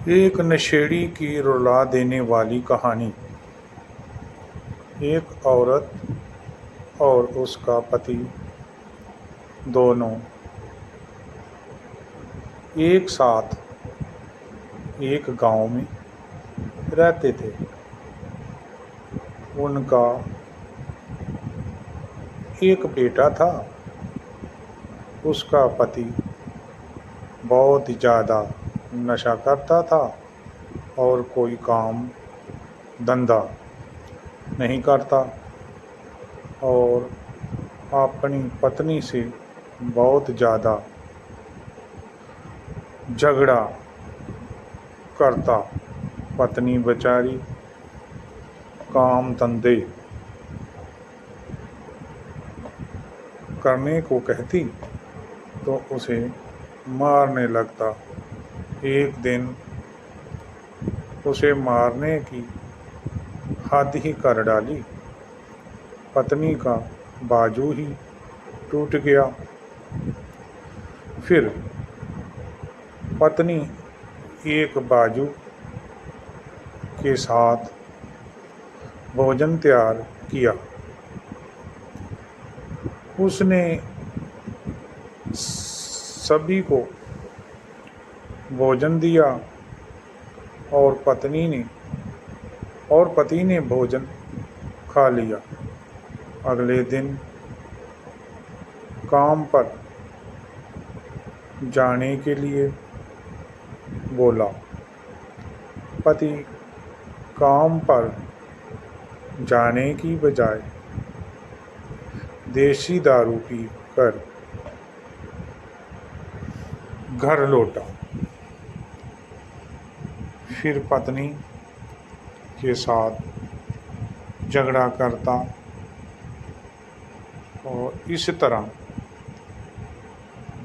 एक नशेड़ी की रुला देने वाली कहानी। एक औरत और उसका पति दोनों एक साथ एक गांव में रहते थे। उनका एक बेटा था। उसका पति बहुत ज़्यादा नशा करता था और कोई काम धंधा नहीं करता और अपनी पत्नी से बहुत ज़्यादा झगड़ा करता। पत्नी बेचारी काम धंधे करने को कहती तो उसे मारने लगता। एक दिन उसे मारने की हद ही कर डाली। पत्नी का बाजू ही टूट गया। फिर पत्नी एक बाजू के साथ भोजन तैयार किया। उसने सभी को भोजन दिया और पति ने भोजन खा लिया। अगले दिन काम पर जाने के लिए बोला। पति काम पर जाने की बजाय देसी दारू पी कर घर लौटा। फिर पत्नी के साथ झगड़ा करता और इस तरह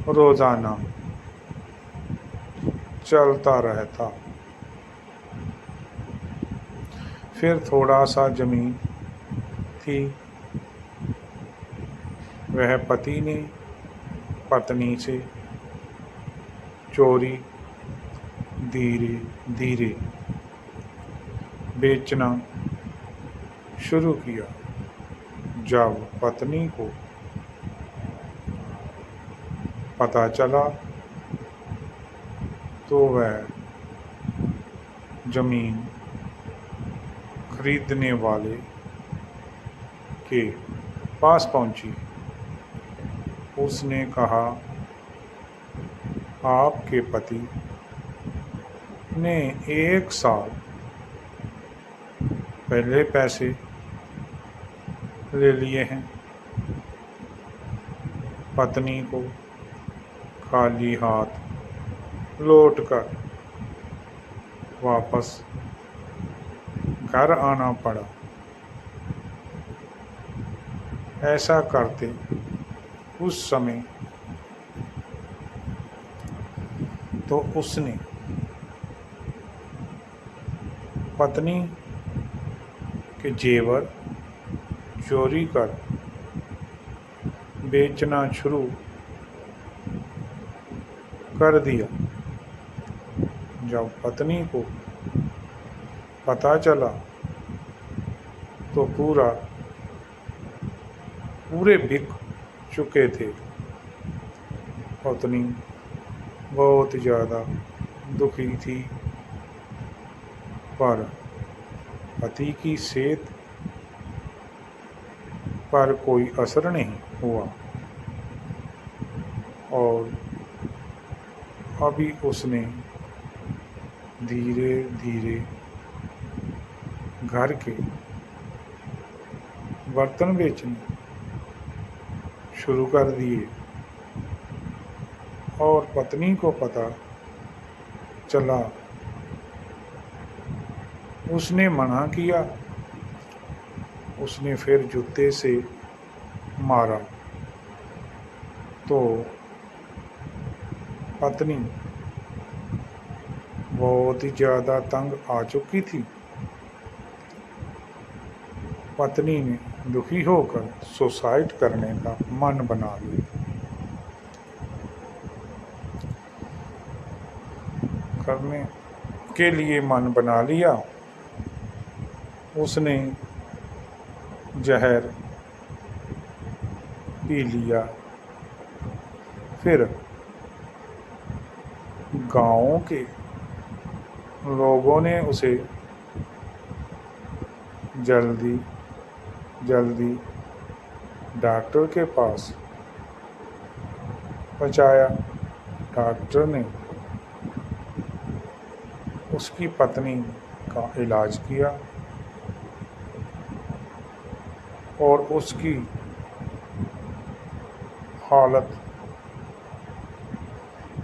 रोज़ाना चलता रहता। फिर थोड़ा सा ज़मीन थी। वह पति ने पत्नी से चोरी धीरे धीरे बेचना शुरू किया। जब पत्नी को पता चला तो वह ज़मीन खरीदने वाले के पास पहुंची। उसने कहा, आपके पति ने 1 साल पहले पैसे ले लिए हैं। पत्नी को खाली हाथ लौटकर वापस घर आना पड़ा। ऐसा करते उस समय तो उसने पत्नी के जेवर चोरी कर बेचना शुरू कर दिया। जब पत्नी को पता चला तो पूरे बिक चुके थे। पत्नी बहुत ज़्यादा दुखी थी पर पति की सेहत पर कोई असर नहीं हुआ और अभी उसने धीरे धीरे घर के बर्तन बेचने शुरू कर दिए और पत्नी को पता चला। उसने मना किया। उसने फिर जूते से मारा तो पत्नी बहुत ही ज़्यादा तंग आ चुकी थी। पत्नी ने दुखी होकर सुसाइड करने का मन बना लिया। के लिए मन बना लिया। उसने जहर पी लिया। फिर गांव के लोगों ने उसे जल्दी जल्दी डॉक्टर के पास पहुंचाया। डॉक्टर ने उसकी पत्नी का इलाज किया और उसकी हालत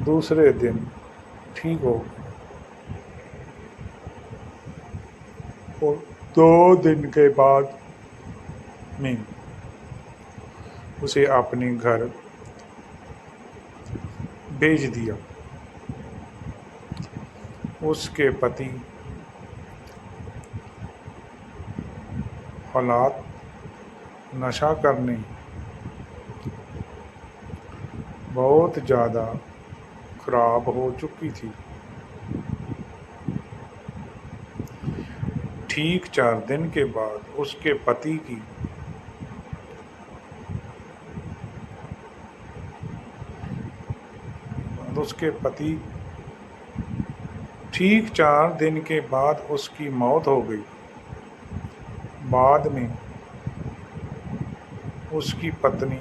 दूसरे दिन ठीक हो गई और 2 दिन के बाद में उसे अपने घर भेज दिया। उसके पति हालात नशा करने बहुत ज़्यादा खराब हो चुकी थी। ठीक 4 दिन के बाद उसके पति ठीक 4 दिन के बाद उसकी मौत हो गई। बाद में उसकी पत्नी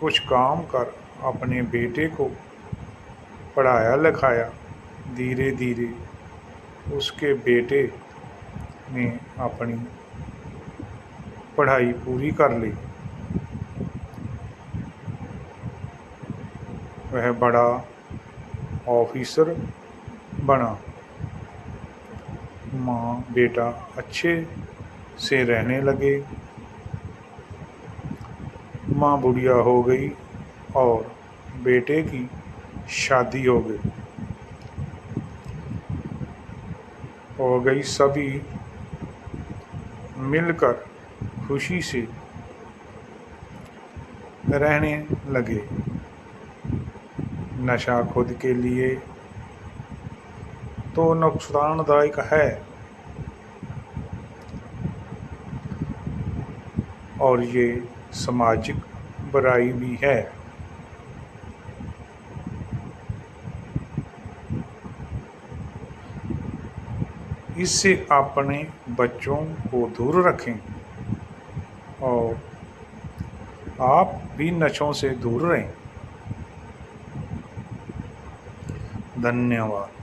कुछ काम कर अपने बेटे को पढ़ाया लिखाया। धीरे धीरे उसके बेटे ने अपनी पढ़ाई पूरी कर ली। वह बड़ा ऑफिसर बना। माँ बेटा अच्छे से रहने लगे। माँ बुढ़िया हो गई और बेटे की शादी हो गई। सभी मिलकर खुशी से रहने लगे। नशा खुद के लिए तो नुकसानदायक है और ये सामाजिक बुराई भी है। इससे अपने बच्चों को दूर रखें और आप भी नशों से दूर रहें। धन्यवाद।